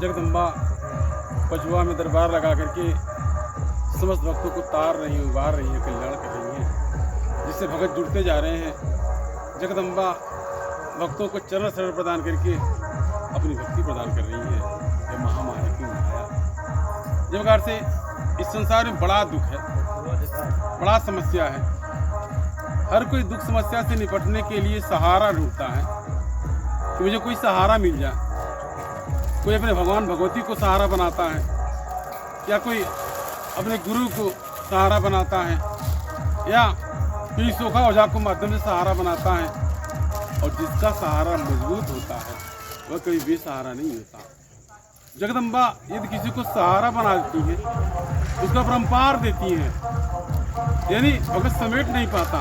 जगदम्बा पचुआ में दरबार लगा करके समस्त भक्तों को तार रही है, उबार रही है, कल्याण कर रही है, जिससे भगत जुड़ते जा रहे हैं। जगदम्बा भक्तों को चरण शरण प्रदान करके अपनी भक्ति प्रदान कर रही है। यह महामाया की माया। जिस प्रकार से इस संसार में बड़ा दुख है, बड़ा समस्या है, हर कोई दुख समस्या से निपटने के लिए सहारा ढूंढता है कि मुझे कोई सहारा मिल जाए। कोई अपने भगवान भगवती को सहारा बनाता है, या कोई अपने गुरु को सहारा बनाता है, या कोई सोखा औजार को माध्यम से सहारा बनाता है। और जिसका सहारा मजबूत होता है वह कभी बेसहारा नहीं होता। जगदम्बा यदि किसी को सहारा बना देती है, उसका परम्पार देती है, यानी भगत समेट नहीं पाता।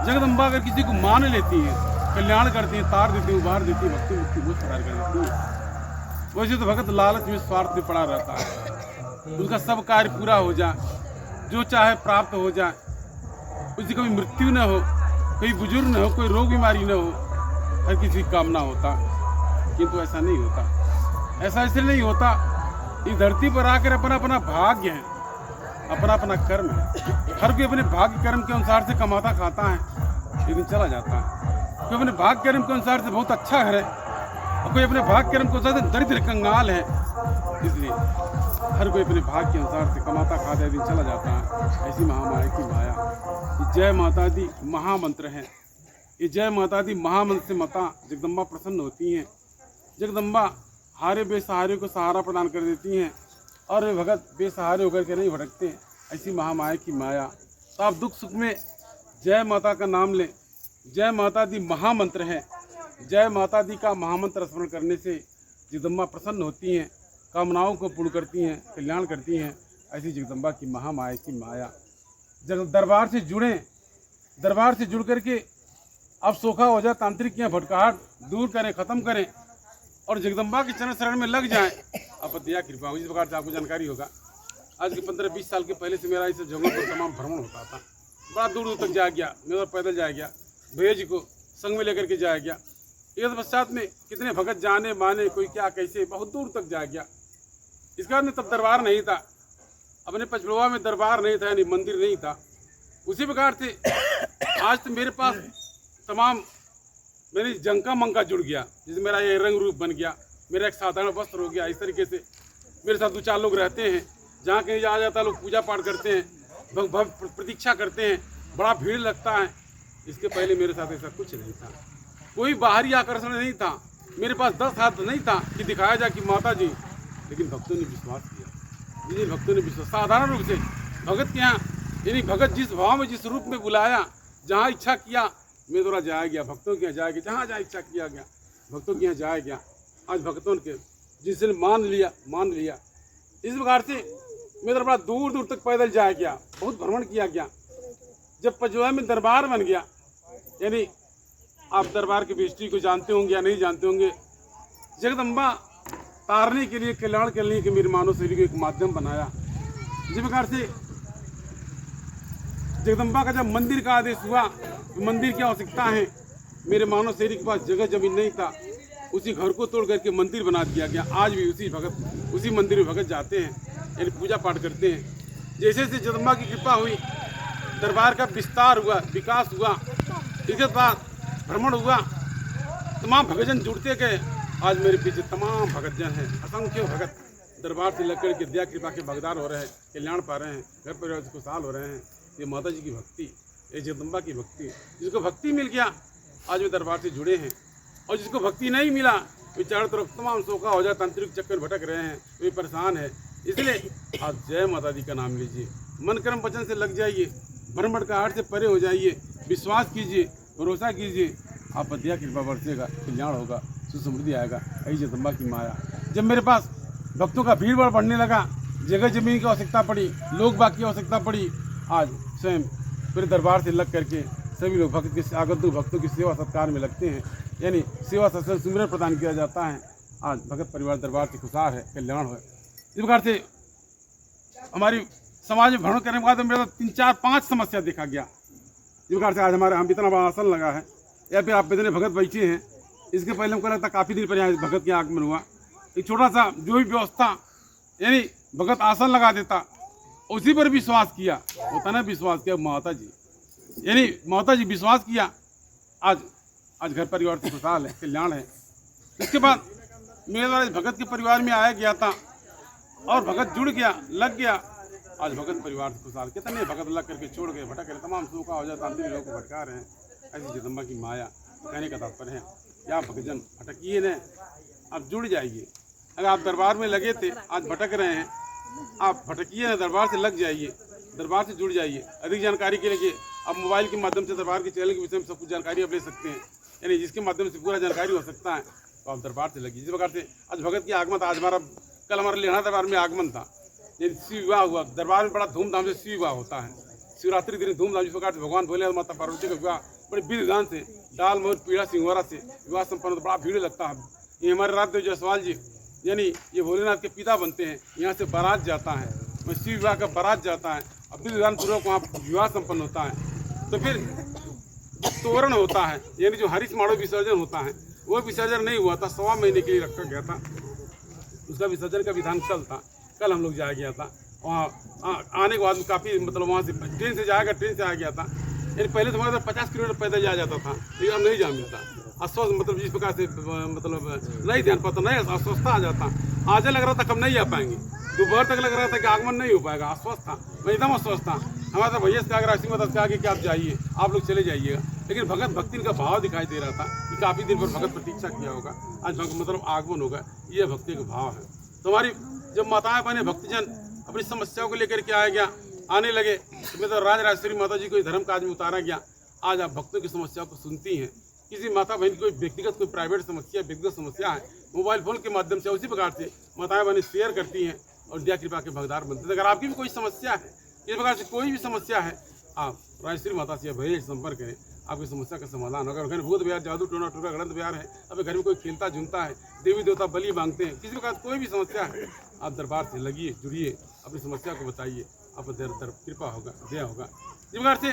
जगदम्बा अगर किसी को मान लेती है, कल्याण करती है, तार देती है, उबार देती है, भक्ति मुक्ति वो सुधार कर देती है। वैसे तो भगत लालच में स्वार्थ में पड़ा रहता है, उसका सब कार्य पूरा हो जाए, जो चाहे प्राप्त हो जाए, उसकी कभी मृत्यु न हो, कोई बुजुर्ग न हो, कोई रोग बीमारी न हो, हर किसी की कामना होता। किंतु ऐसा नहीं होता। ऐसा इसलिए नहीं होता, इस धरती पर आकर अपना अपना भाग्य है, अपना अपना कर्म है। हर कोई अपने भाग्य कर्म के अनुसार से कमाता खाता है, लेकिन चला जाता है। कोई अपने भाग्य कर्म के अनुसार से बहुत अच्छा है, और कोई अपने भाग्य कर्म के अनुसार से दरिद्र कंगाल है। इसलिए हर कोई अपने भाग्य के अनुसार से कमाता खाता है, दिन चला जाता है। ऐसी महामाया की माया। ये जय माता दी महामंत्र है। ये जय माता दी महामंत्र से माता जगदम्बा प्रसन्न होती हैं। जगदम्बा हारे बेसहारे को सहारा प्रदान कर देती हैं, और वे भगत बेसहारे होकर के नहीं भटकते। ऐसी महामाया की माया। तो आप दुख सुख में जय माता का नाम लें। जय माता दी महामंत्र है। जय माता दी का महामंत्र स्मरण करने से जगदम्बा प्रसन्न होती हैं, कामनाओं को पूर्ण करती हैं, कल्याण करती हैं। ऐसी जगदम्बा की महामाया की माया। जब दरबार से जुड़ें, दरबार से जुड़ करके अब सोखा हो जाए, तांत्रिक की भटकाहट दूर करें, ख़त्म करें, और जगदम्बा के चरण शरण में लग जाएं। आप दया कृपा हो। इस प्रकार से आपको जानकारी होगा, आज के 15-20 साल के पहले से मेरा इस जगहों पर तमाम भ्रमण होता था। बड़ा दूर दूर तक जाया गया, मैं पैदल जाया गया, भैया जी को संग में लेकर के जाया गया। इस पश्चात में कितने भगत जाने माने, कोई क्या कैसे, बहुत दूर तक जाया गया। इसके बाद में तब दरबार नहीं था, अपने पचड़वा में दरबार नहीं था, यानी मंदिर नहीं था। उसी प्रकार से आज तो मेरे पास तमाम मेरी जंका मंका जुड़ गया, जिसमें मेरा ये रंग रूप बन गया, मेरा एक साधारण वस्त्र हो गया। इस तरीके से मेरे साथ 2-4 लोग रहते हैं, जहाँ कहीं आ जाता लोग पूजा पाठ करते हैं, प्रतीक्षा करते हैं, बड़ा भीड़ लगता है। इसके पहले मेरे साथ ऐसा कुछ नहीं था, कोई बाहरी आकर्षण नहीं था। मेरे पास 10 हाथ नहीं था कि दिखाया जाए कि माता जी, लेकिन भक्तों ने विश्वास किया। जिन भक्तों ने विश्वास, साधारण रूप से भगत के यहाँ, यानी भगत जिस भाव में जिस रूप में बुलाया, जहाँ इच्छा किया मैं थोड़ा जाया गया, भक्तों के यहाँ जाया गया, जहाँ जहाँ इच्छा किया गया भक्तों के यहाँ जाया गया। आज भक्तों के जिसने मान लिया। इस प्रकार से मैं तो बड़ा दूर दूर तक पैदल जाया गया, बहुत भ्रमण किया गया। जब पचुआ में दरबार बन गया, यानी आप दरबार की विष्टि को जानते होंगे या नहीं जानते होंगे, जगदम्बा तारने के लिए, कल्याण के लिए कि मेरे मानव शरीर को एक माध्यम बनाया। जिस प्रकार से जगदम्बा का जब मंदिर का आदेश हुआ, मंदिर की आवश्यकता है, मेरे मानव शरीर के पास जगह जमीन नहीं था, उसी घर को तोड़ करके मंदिर बना दिया गया। आज भी उसी मंदिर में भगत जाते हैं, यानी पूजा पाठ करते हैं। जैसे जैसे जगदम्बा की कृपा हुई, दरबार का विस्तार हुआ, विकास हुआ, इसके बाद भ्रमण हुआ, तमाम भगतजन जुड़ते गए। आज मेरे पीछे तमाम भगतजन हैं, असंख्य भगत दरबार से लग के दया कृपा के भगदार हो रहे हैं, कल्याण पा रहे हैं, घर परिवार से खुशहाल हो रहे हैं। ये माता जी की भक्ति, ये जगदम्बा की भक्ति। जिसको भक्ति मिल गया आज वे दरबार से जुड़े हैं, और जिसको भक्ति नहीं मिला वे चारों तरफ तमाम सोखा हो जाए, तांत्रिक चक्कर भटक रहे हैं, वे परेशान है। इसलिए आप जय माता दी का नाम लीजिए, मन कर्म वचन से लग जाइए, भ्रम भटकाहट से परे हो जाइए, विश्वास कीजिए, भरोसा कीजिए, आप दया कृपा बरसेगा, कल्याण होगा, सुख समृद्धि आएगा। यही जगदम्बा की माया। जब मेरे पास भक्तों का भीड़ बढ़ने लगा, जगह जमीन की आवश्यकता पड़ी, लोग बाग की आवश्यकता पड़ी, आज स्वयं मेरे दरबार से लग करके सभी लोग भक्त के आगंतुक भक्तों की सेवा सत्कार में लगते हैं, यानी सेवा सत्संग सुमिरन प्रदान किया जाता है। आज भगत परिवार दरबार से खुशहाल है, कल्याण है। इस प्रकार से हमारी समाज में भ्रमण करने के बाद मेरा 3-4-5 समस्या देखा गया। इस प्रकार से आज हमारे हम इतना बड़ा आसन लगा है, या फिर आप इतने भगत बैठे हैं, इसके पहले हमको लगता काफ़ी दिन पर यहाँ भगत के आगमन हुआ। एक छोटा सा जो भी व्यवस्था यानी भगत आसन लगा देता, उसी पर विश्वास किया, होता ना विश्वास किया माता जी, यानी माता जी विश्वास किया, आज घर परिवार से खुशहाल है, कल्याण है। इसके बाद मेरे द्वारा इस भगत के परिवार में आया गया था और भगत जुड़ गया, लग गया। आज भगत परिवार से खुशहाल, कितने भगत लग करके छोड़ गए, भटक गए, तमाम सूखा हो जाता, अंतिम लोगों को भटका रहे हैं। ऐसी जगदम्बा की माया कहने का तात्पर्य है। या भक्तजन भटकिए न, आप जुड़ जाइए। अगर आप दरबार में लगे थे, आज भटक रहे हैं, आप भटकिए न, दरबार से लग जाइए, दरबार से जुड़ जाइए। अधिक जानकारी के लिए आप मोबाइल के माध्यम से दरबार के चैनल के विषय में सब कुछ जानकारी आप ले सकते हैं, यानी जिसके माध्यम से पूरा जानकारी हो सकता है, तो आप दरबार से लगिए। इस प्रकार से आज भगत की आगमन था। आज कल हमारा लेढ़ा दरबार में आगमन था, ये शिव विवाह हुआ। दरबार में बड़ा धूमधाम से शिव विवाह होता है, शिवरात्रि दिन धूमधाम। जिस प्रकार से भगवान भोले और माता पार्वती का विवाह बड़े विधि विधान से, डाल मोर पीड़ा सिंगोरा से विवाह संपन्न, बड़ा भीड़ लगता है। ये हमारे राजदेव जायसवाल जी, यानी ये भोलेनाथ के पिता बनते हैं, यहाँ से बारात जाता है, शिव विवाह का बारात जाता है, और विधि विधान पूर्वक वहाँ विवाह संपन्न होता है। तो फिर तोरण होता है, यानी जो हरीश माड़ो विसर्जन होता है, वो विसर्जन नहीं हुआ था, 1.25 महीने के लिए रखा गया था। उसका विसर्जन का विधान कल था, कल हम लोग जाया गया था। वहाँ आने के बाद काफ़ी मतलब वहाँ से ट्रेन से जाएगा, ट्रेन से आ गया था। यानी पहले तो हमारे 50 किलोमीटर पैदल जाया जाता था, लेकिन अब नहीं जा मिलता। अस्वस्थ मतलब जिस प्रकार से मतलब नहीं ध्यान पाता, नहीं अस्वस्थता आ जाता। आज लग रहा था कब नहीं आ पाएंगे, दोपहर तक लग रहा था कि आगमन नहीं हो पाएगा, अस्वस्थ था, मैं एकदम अस्वस्थ था। हमारा भैया से अगर आशीर्वाद कहा कि आप जाइए, आप लोग चले जाइएगा, लेकिन भगत भक्ति का भाव दिखाई दे रहा था कि काफ़ी दिन पर भगत प्रतीक्षा किया होगा, आज मतलब आगमन होगा, ये भक्ति का भाव है। तो हमारी जब माताएं बने भक्तजन अपनी समस्याओं को लेकर के आया गया, आने लगे, तो मैं तो राजराजेश्वरी माता जी को इस धर्म काज में उतारा गया। आज आप भक्तों की समस्याओं को सुनती हैं। किसी माता बहन की कोई व्यक्तिगत कोई प्राइवेट समस्या, व्यक्तिगत समस्या है, मोबाइल फोन के माध्यम से उसी प्रकार से माताएं बहनें शेयर करती हैं और दया कृपा के भगदार बनते हैं। अगर आपकी भी कोई समस्या है, इस प्रकार से कोई भी समस्या है, आप राजेश्वरी माता से भैया संपर्क करें, आपकी समस्या का समाधान होगा। घर भूत बिहार, जादू टोना टोका गणत बिहार है, अब घर में कोई खेलता झुनता है, देवी देवता बलि मांगते हैं, किसी प्रकार कोई भी समस्या है, आप दरबार से लगिए, जुड़िए, अपनी समस्या को बताइए, आप दर कृपा होगा, दया होगा। इस प्रकार से